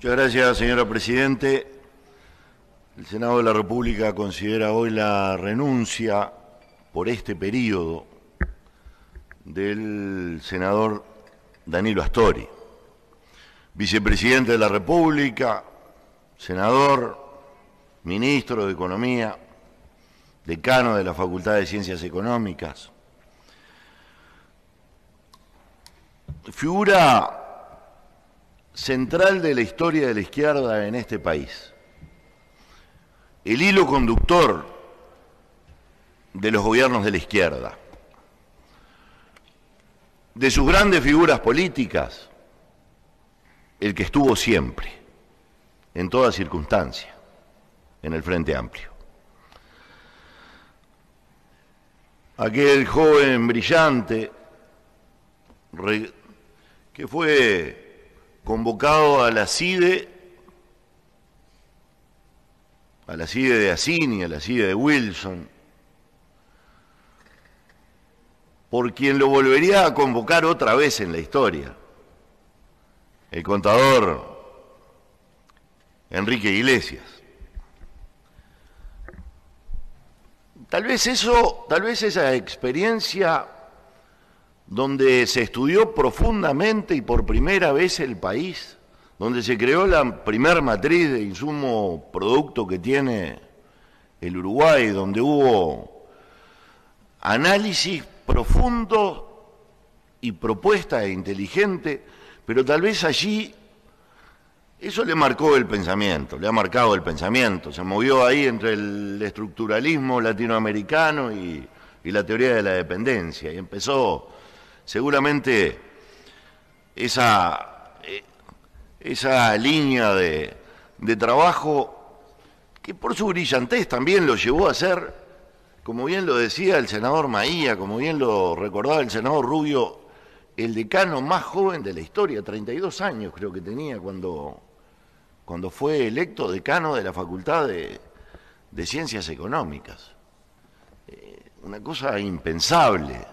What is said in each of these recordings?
Muchas gracias, señora Presidente. El Senado de la República considera hoy la renuncia por este periodo del senador Danilo Astori, vicepresidente de la República, senador, ministro de Economía, decano de la Facultad de Ciencias Económicas. Figura central de la historia de la izquierda en este país. El hilo conductor de los gobiernos de la izquierda. De sus grandes figuras políticas, el que estuvo siempre, en toda circunstancia, en el Frente Amplio. Aquel joven brillante que fue convocado a la CIDE de Assini, a la CIDE de Wilson, por quien lo volvería a convocar otra vez en la historia, el contador Enrique Iglesias. Tal vez esa experiencia donde se estudió profundamente y por primera vez el país, donde se creó la primer matriz de insumo producto que tiene el Uruguay, donde hubo análisis profundo y propuesta inteligente, pero tal vez allí eso le marcó el pensamiento, le ha marcado el pensamiento, se movió ahí entre el estructuralismo latinoamericano y la teoría de la dependencia, y empezó seguramente esa línea de trabajo que por su brillantez también lo llevó a ser, como bien lo decía el senador Maía, como bien lo recordaba el senador Rubio, el decano más joven de la historia, 32 años creo que tenía cuando fue electo decano de la Facultad de Ciencias Económicas. Una cosa impensable.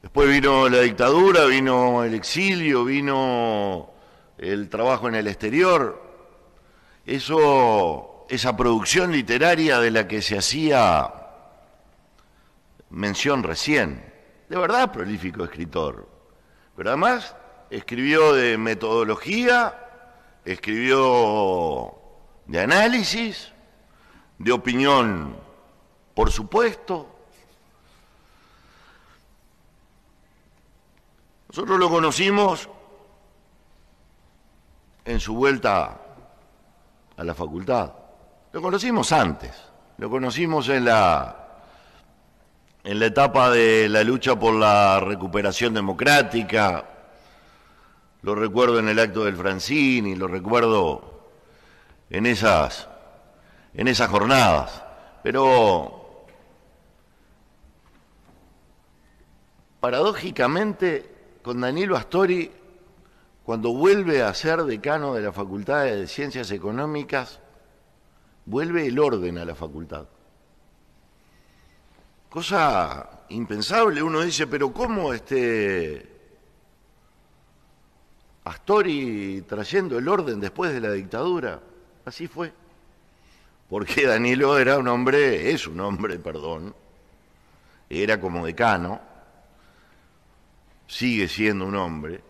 Después vino la dictadura, vino el exilio, vino el trabajo en el exterior. Esa producción literaria de la que se hacía mención recién. De verdad prolífico escritor. Pero además escribió de metodología, escribió de análisis, de opinión, por supuesto. Nosotros lo conocimos en su vuelta a la facultad. Lo conocimos antes, lo conocimos en la etapa de la lucha por la recuperación democrática, lo recuerdo en el acto del Francini, lo recuerdo en esas jornadas, pero paradójicamente con Danilo Astori, cuando vuelve a ser decano de la Facultad de Ciencias Económicas, vuelve el orden a la facultad. Cosa impensable, uno dice, pero ¿cómo Astori trayendo el orden después de la dictadura? Así fue. Porque Danilo es un hombre, era como decano, sigue siendo un hombre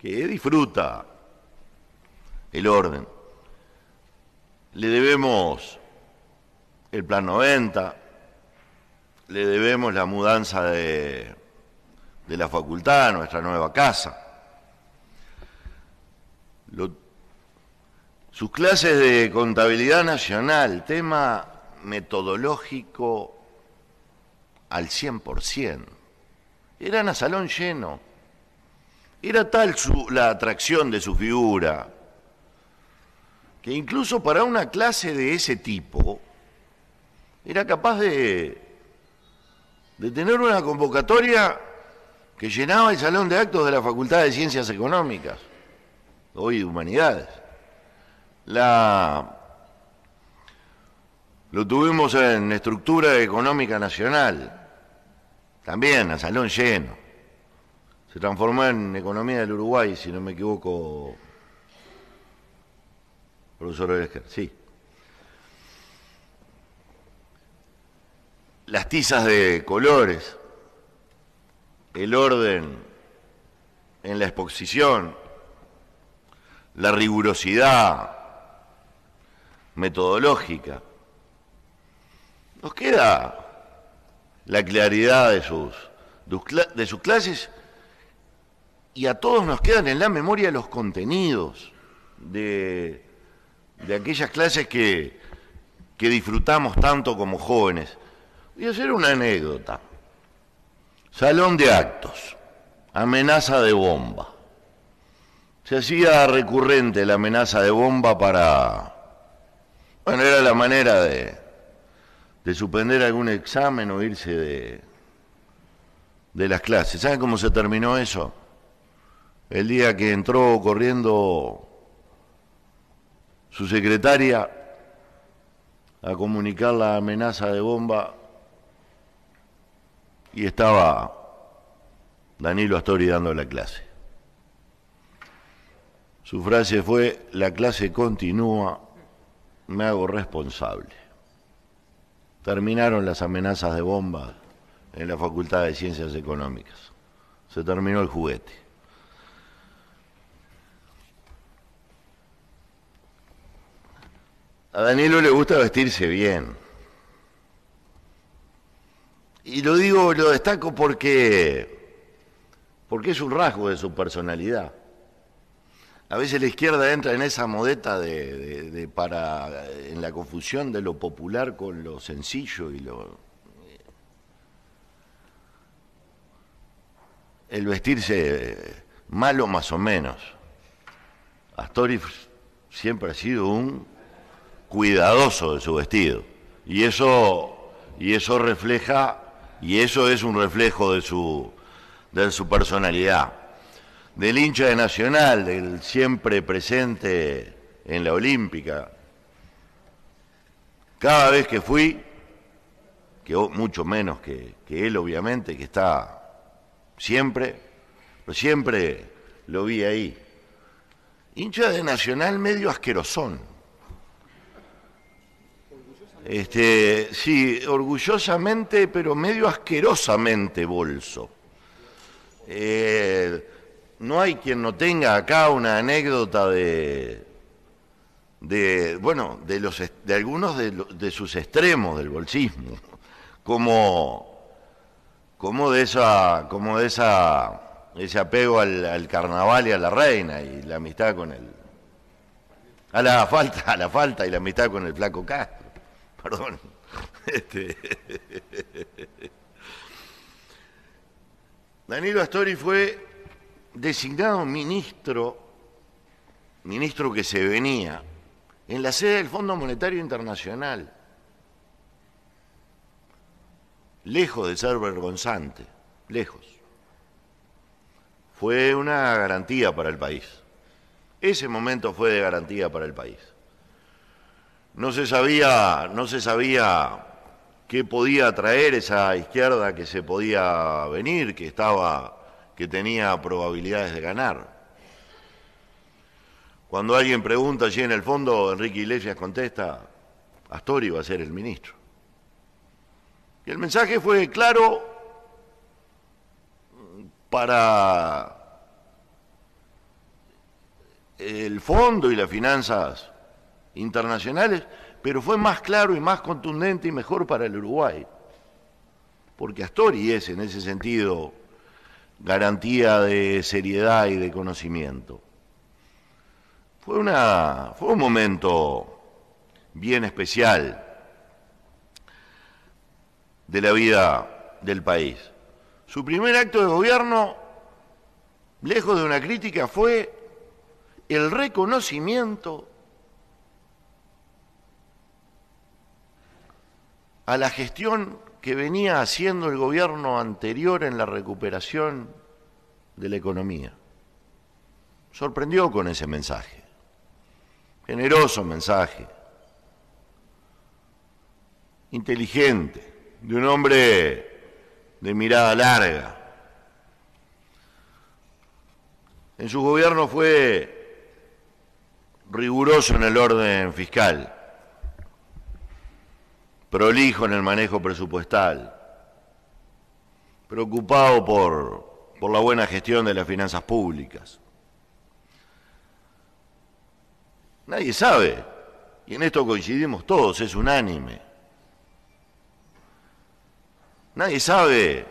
que disfruta el orden. Le debemos el Plan 90, le debemos la mudanza de la facultad a nuestra nueva casa. Sus clases de contabilidad nacional, tema metodológico al 100%. Eran a salón lleno. Era tal la atracción de su figura que incluso para una clase de ese tipo era capaz de tener una convocatoria que llenaba el salón de actos de la Facultad de Ciencias Económicas, hoy de Humanidades. Lo tuvimos en Estructura Económica Nacional, también a salón lleno. Se transformó en Economía del Uruguay, si no me equivoco, profesor Orescar, sí. Las tizas de colores, el orden en la exposición, la rigurosidad metodológica. Nos queda la claridad de sus clases, y a todos nos quedan en la memoria los contenidos de aquellas clases que disfrutamos tanto como jóvenes. Voy a hacer una anécdota. Salón de actos, amenaza de bomba. Se hacía recurrente la amenaza de bomba bueno, era la manera de suspender algún examen o irse de las clases. ¿Saben cómo se terminó eso? El día que entró corriendo su secretaria a comunicar la amenaza de bomba y estaba Danilo Astori dando la clase. Su frase fue: la clase continúa, me hago responsable. Terminaron las amenazas de bomba en la Facultad de Ciencias Económicas. Se terminó el juguete. A Danilo le gusta vestirse bien. Y lo destaco porque es un rasgo de su personalidad. A veces la izquierda entra en esa modeta en la confusión de lo popular con lo sencillo y el vestirse malo más o menos. Astori siempre ha sido un cuidadoso de su vestido, y eso refleja, y eso es un reflejo de su personalidad, del hincha de Nacional, del siempre presente en la Olímpica. Cada vez que fui, que mucho menos que él obviamente, que está siempre, pero siempre lo vi ahí. Hincha de Nacional medio asquerosón. Sí, orgullosamente, pero medio asquerosamente bolso. No hay quien no tenga acá una anécdota de algunos de sus extremos del bolsismo, como ese apego al carnaval y a la reina, y la amistad con a la falta y la amistad con el flaco Castro. Perdón. Danilo Astori fue designado ministro que se venía, en la sede del Fondo Monetario Internacional, lejos de ser vergonzante, lejos. Fue una garantía para el país. Ese momento fue de garantía para el país. No se sabía qué podía traer esa izquierda que se podía venir, que tenía probabilidades de ganar. Cuando alguien pregunta allí en el fondo, Enrique Iglesias contesta: Astori va a ser el ministro. Y el mensaje fue claro para el fondo y las finanzas internacionales, pero fue más claro y más contundente y mejor para el Uruguay, porque Astori es en ese sentido garantía de seriedad y de conocimiento. Fue un momento bien especial de la vida del país. Su primer acto de gobierno, lejos de una crítica, fue el reconocimiento a la gestión que venía haciendo el gobierno anterior en la recuperación de la economía. Sorprendió con ese mensaje, generoso mensaje, inteligente, de un hombre de mirada larga. En su gobierno fue riguroso en el orden fiscal, prolijo en el manejo presupuestal, preocupado por la buena gestión de las finanzas públicas. Nadie sabe, y en esto coincidimos todos, es unánime. Nadie sabe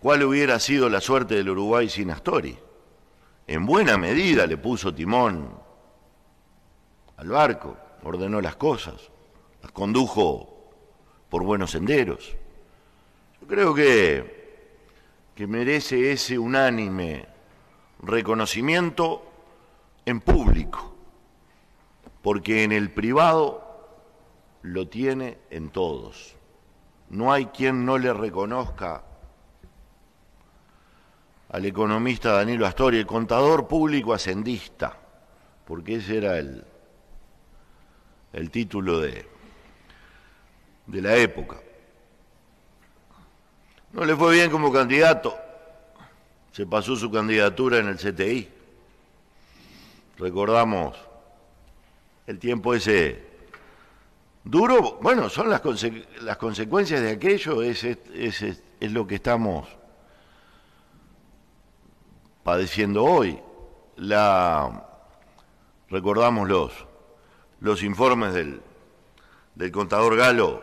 cuál hubiera sido la suerte del Uruguay sin Astori. En buena medida le puso timón al barco, ordenó las cosas, las condujo por buenos senderos. Yo creo que merece ese unánime reconocimiento en público, porque en el privado lo tiene en todos. No hay quien no le reconozca al economista Danilo Astori, el contador público hacendista, porque ese era el título de la época. No le fue bien como candidato, se pasó su candidatura en el CTI. Recordamos el tiempo ese duro. Bueno, son las consecuencias de aquello, es lo que estamos padeciendo hoy. Recordamos los informes del contador Galo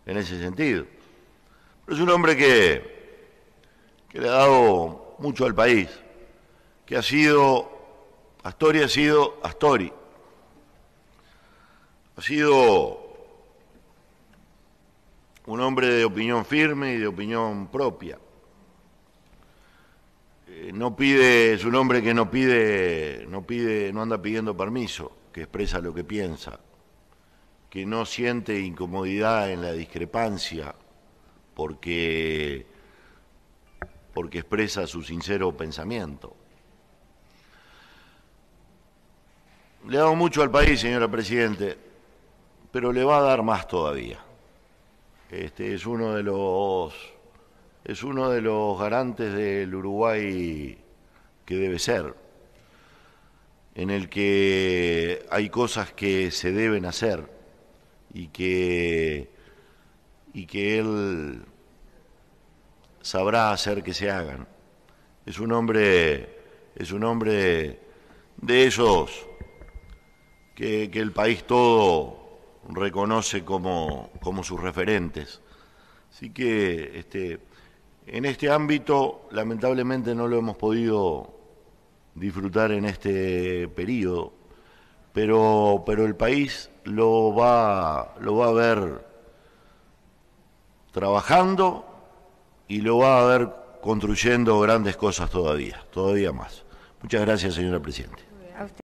en ese sentido. Pero es un hombre que le ha dado mucho al país, que Astori ha sido Astori. Ha sido un hombre de opinión firme y de opinión propia. Es un hombre que no anda pidiendo permiso, que expresa lo que piensa, que no siente incomodidad en la discrepancia porque expresa su sincero pensamiento. Le ha dado mucho al país, señora Presidente, pero le va a dar más todavía. Es uno de los garantes del Uruguay que debe ser, en el que hay cosas que se deben hacer y que él sabrá hacer que se hagan. Es un hombre de esos que el país todo reconoce como sus referentes. Así que en este ámbito lamentablemente no lo hemos podido disfrutar en este periodo, pero el país lo va a ver trabajando y lo va a ver construyendo grandes cosas todavía más. Muchas gracias, señora Presidenta.